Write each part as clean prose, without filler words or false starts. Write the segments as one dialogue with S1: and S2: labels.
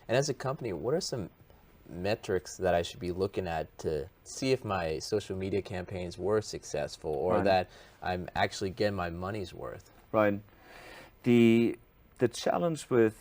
S1: And as a company, what are some metrics that I should be looking at to see if my social media campaigns were successful or
S2: Right.
S1: that I'm actually getting my money's worth?
S2: Right. The challenge with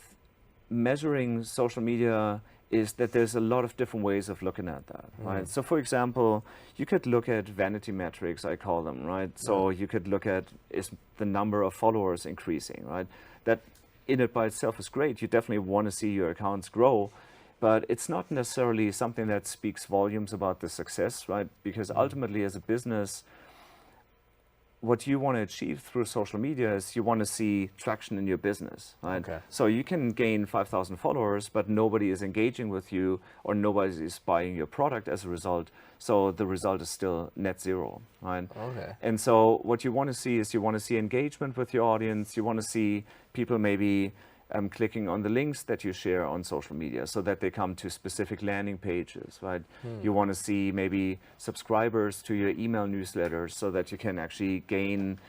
S2: measuring social media is that there's a lot of different ways of looking at that, right? So for example, you could look at vanity metrics, I call them, right? So you could look at, is the number of followers increasing, right? That in it by itself is great. You definitely want to see your accounts grow, but it's not necessarily something that speaks volumes about the success, right? Because ultimately as a business, what you want to achieve through social media is you want to see traction in your business, right?
S1: Okay.
S2: So you can gain 5,000 followers, but nobody is engaging with you or nobody is buying your product as a result. So the result is still net zero, right?
S1: Okay.
S2: And so what you want to see is you want to see engagement with your audience. You want to see people maybe clicking on the links that you share on social media so that they come to specific landing pages, right? You want to see maybe subscribers to your email newsletters so that you can actually gain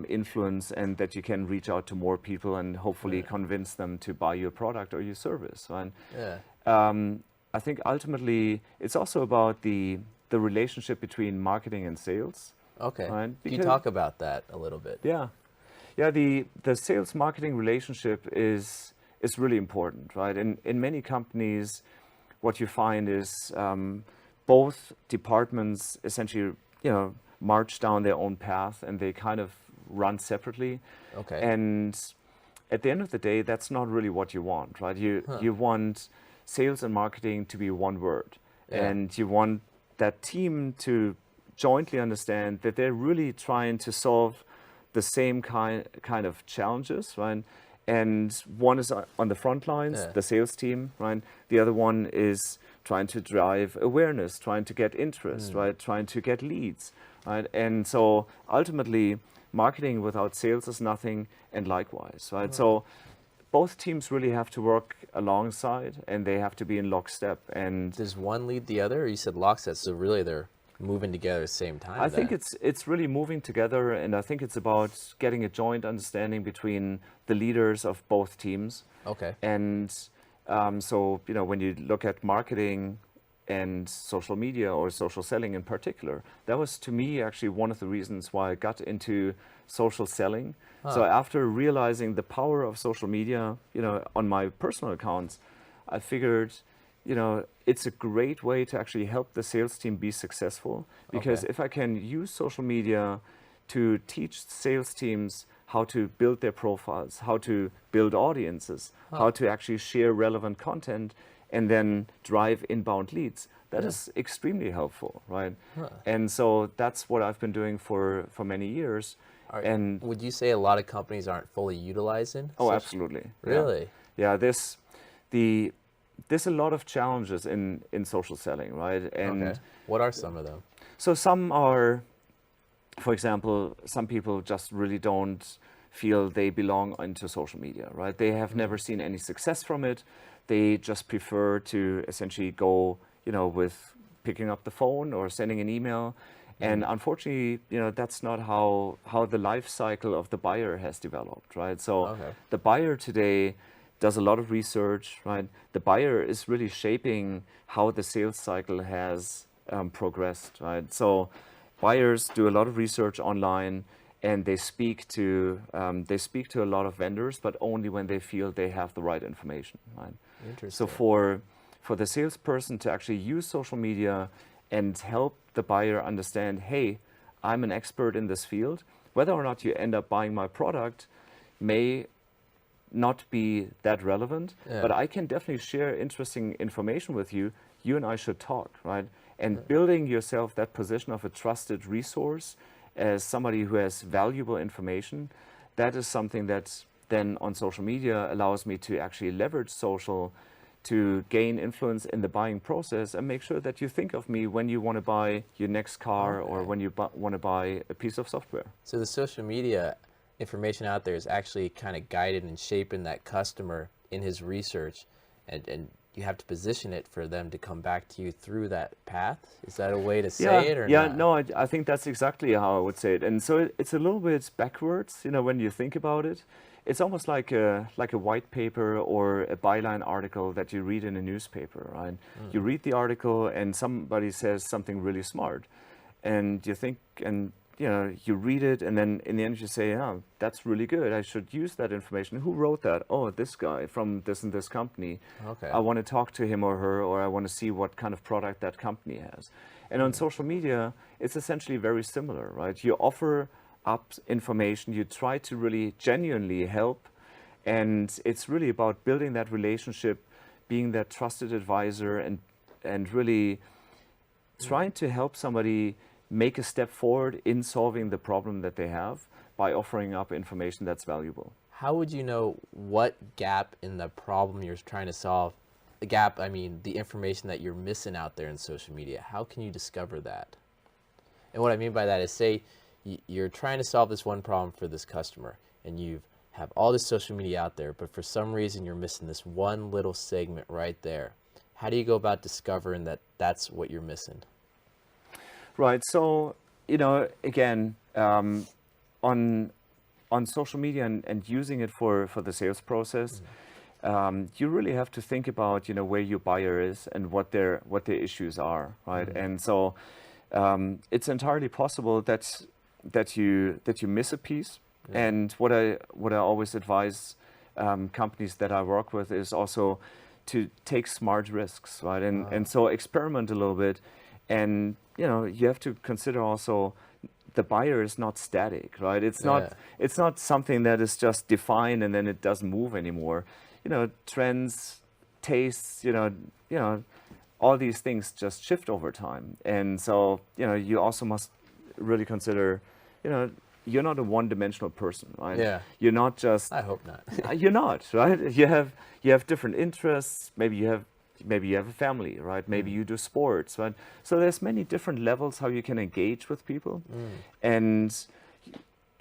S2: influence and that you can reach out to more people and hopefully convince them to buy your product or your service, right?
S1: Yeah.
S2: I think ultimately it's also about the relationship between marketing and sales,
S1: Okay.
S2: right?
S1: Can you talk about that a little bit?
S2: Yeah. Yeah, the sales marketing relationship is really important, right? In many companies, what you find is both departments essentially, march down their own path and they kind of run separately.
S1: Okay.
S2: And at the end of the day, that's not really what you want, right? You want sales and marketing to be one word, and you want that team to jointly understand that they're really trying to solve the same kind of challenges, right? And one is on the front lines, the sales team, right? The other one is trying to drive awareness, trying to get interest, right? Trying to get leads, right? And so ultimately, marketing without sales is nothing, and likewise, right? So both teams really have to work alongside, and they have to be in lockstep. And
S1: Does one lead the other, or you said lockstep, so really they're moving together at the same time?
S2: I think it's really moving together, and I think it's about getting a joint understanding between the leaders of both teams.
S1: Okay.
S2: And so, when you look at marketing and social media or social selling in particular, that was to me actually one of the reasons why I got into social selling. So after realizing the power of social media, on my personal accounts, I figured, it's a great way to actually help the sales team be successful. Because if I can use social media to teach sales teams how to build their profiles, how to build audiences, how to actually share relevant content, and then drive inbound leads, that is extremely helpful, right? And so that's what I've been doing for many years. And
S1: would you say a lot of companies aren't fully utilizing?
S2: oh, absolutely.
S1: Really?
S2: Yeah, there's a lot of challenges in social selling, right? And
S1: What are some of them?
S2: so some are, for example, some people just really don't feel they belong into social media, right? They have never seen any success from it. They just prefer to essentially go, with picking up the phone or sending an email. And unfortunately, that's not how the life cycle of the buyer has developed, right? So the buyer today does a lot of research, right? The buyer is really shaping how the sales cycle has progressed, right? So buyers do a lot of research online, and they speak to a lot of vendors, but only when they feel they have the right information, right?
S1: Interesting.
S2: So for the salesperson to actually use social media and help the buyer understand, hey, I'm an expert in this field. Whether or not you end up buying my product may not be that relevant, but I can definitely share interesting information with you. You and I should talk, right? And building yourself that position of a trusted resource as somebody who has valuable information, that is something that then on social media allows me to actually leverage social to gain influence in the buying process and make sure that you think of me when you want to buy your next car or when you want to buy a piece of software.
S1: So the social media information out there is actually kind of guided and shaping that customer in his research, and you have to position it for them to come back to you through that path. Is that a way to say it or not?
S2: No, I think that's exactly how I would say it. And so it's a little bit backwards, when you think about it. it's almost like a white paper or a byline article that you read in a newspaper, right? You read the article and somebody says something really smart, and you think, and you read it, and then in the end you say, "Oh, that's really good. I should use that information. Who wrote that? Oh, this guy from this and this company.
S1: Okay.
S2: I want to talk to him or her, or I want to see what kind of product that company has." And on social media, it's essentially very similar, right? You offer up information, you try to really genuinely help, and it's really about building that relationship, being that trusted advisor, and really trying to help somebody make a step forward in solving the problem that they have by offering up information that's valuable.
S1: How would you know what gap in the problem you're trying to solve, the gap, I mean, the information that you're missing out there in social media? How can you discover that? And what I mean by that is, say you're trying to solve this one problem for this customer, and you have all this social media out there, but for some reason you're missing this one little segment right there. How do you go about discovering that that's what you're missing?
S2: Right. So, again, on social media and using it for the sales process, you really have to think about where your buyer is and what their issues are, right? And so it's entirely possible that you miss a piece. And what I always advise companies that I work with is also to take smart risks, right? And so experiment a little bit, and you have to consider also the buyer is not static, right? It's not something that is just defined and then it doesn't move anymore. Trends, tastes, all these things just shift over time. And so, you also must really consider, you're not a one-dimensional person, right?
S1: Yeah.
S2: You're not just.
S1: I hope not.
S2: You're not, right? You have different interests. Maybe you have a family, right? Maybe you do sports, right? So there's many different levels how you can engage with people, and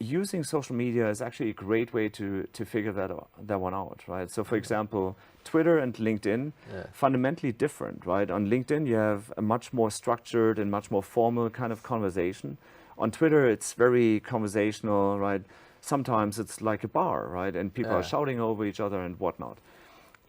S2: using social media is actually a great way to figure that one out, right? So, for example, Twitter and LinkedIn, fundamentally different, right? On LinkedIn, you have a much more structured and much more formal kind of conversation. On Twitter, it's very conversational, right? Sometimes it's like a bar, right? And people are shouting over each other and whatnot.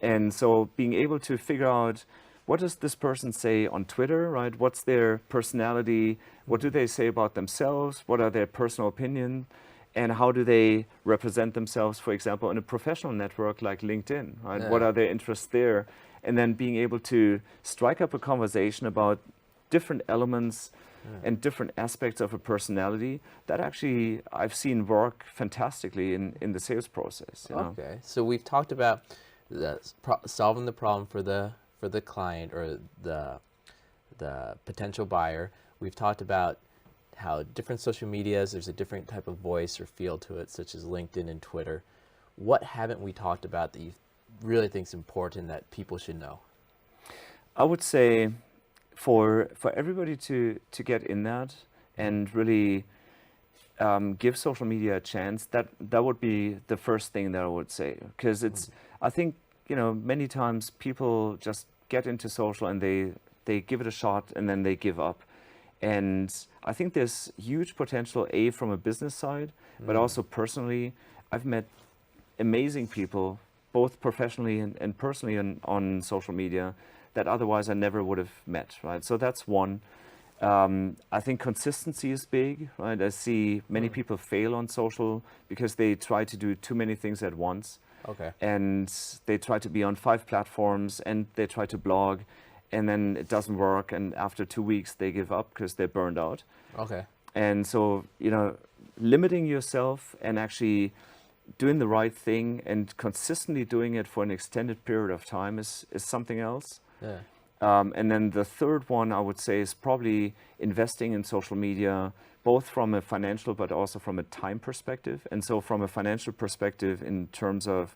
S2: And so being able to figure out, what does this person say on Twitter, right? What's their personality? What do they say about themselves? What are their personal opinions? And how do they represent themselves, for example, in a professional network like LinkedIn, right? What are their interests there? And then being able to strike up a conversation about different elements and different aspects of a personality that actually I've seen work fantastically in the sales process.
S1: Okay, so we've talked about solving the problem for the client or the potential buyer. We've talked about how different social medias, there's a different type of voice or feel to it, such as LinkedIn and Twitter. What haven't we talked about that you really think is important that people should know?
S2: I would say for everybody to get in that and really give social media a chance, that would be the first thing that I would say. Because I think, many times people just get into social and they give it a shot and then they give up. And I think there's huge potential, from a business side, but also personally. I've met amazing people, both professionally and personally on social media, that otherwise I never would have met, right? So that's one. I think consistency is big, right? I see many people fail on social because they try to do too many things at once.
S1: Okay.
S2: And they try to be on 5 platforms and they try to blog, and then it doesn't work. And after 2 weeks, they give up because they're burned out.
S1: Okay.
S2: And so, limiting yourself and actually doing the right thing and consistently doing it for an extended period of time is something else.
S1: Yeah.
S2: And then the third one I would say is probably investing in social media, both from a financial but also from a time perspective. And so from a financial perspective, in terms of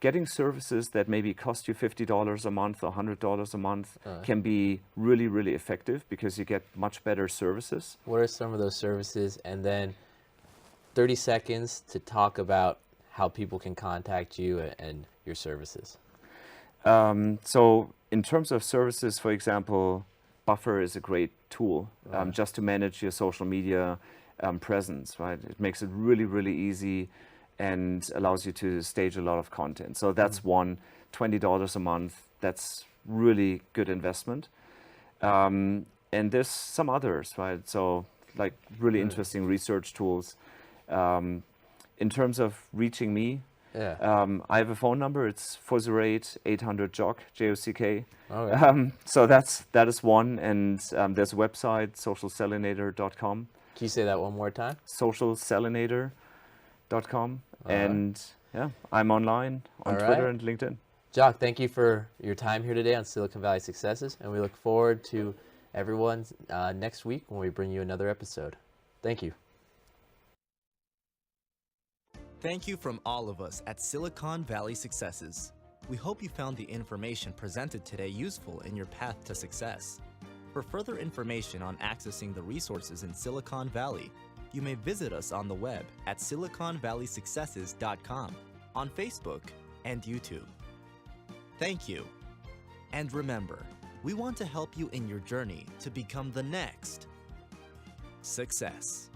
S2: getting services that maybe cost you $50 a month or $100 a month can be really, really effective because you get much better services.
S1: What are some of those services? And then 30 seconds to talk about how people can contact you and your services.
S2: So in terms of services, for example, Buffer is a great tool just to manage your social media presence, right? It makes it really, really easy. and allows you to stage a lot of content. So that's one, $20 a month. That's really good investment. And there's some others, right? So like really interesting research tools. In terms of reaching me, I have a phone number. It's 408-800-JOCK, J-O-C-K.
S1: Oh, yeah.
S2: So that is one. And there's a website, svsuccesses.com.
S1: Can you say that one more time?
S2: svsuccesses.com. And yeah, I'm online on Twitter and LinkedIn.
S1: Jock, thank you for your time here today on Silicon Valley Successes, and we look forward to everyone next week when we bring you another episode. Thank you.
S3: Thank you from all of us at Silicon Valley Successes. We hope you found the information presented today useful in your path to success. For further information on accessing the resources in Silicon Valley, you may visit us on the web at siliconvalleysuccesses.com, on Facebook and YouTube. Thank you. And remember, we want to help you in your journey to become the next success.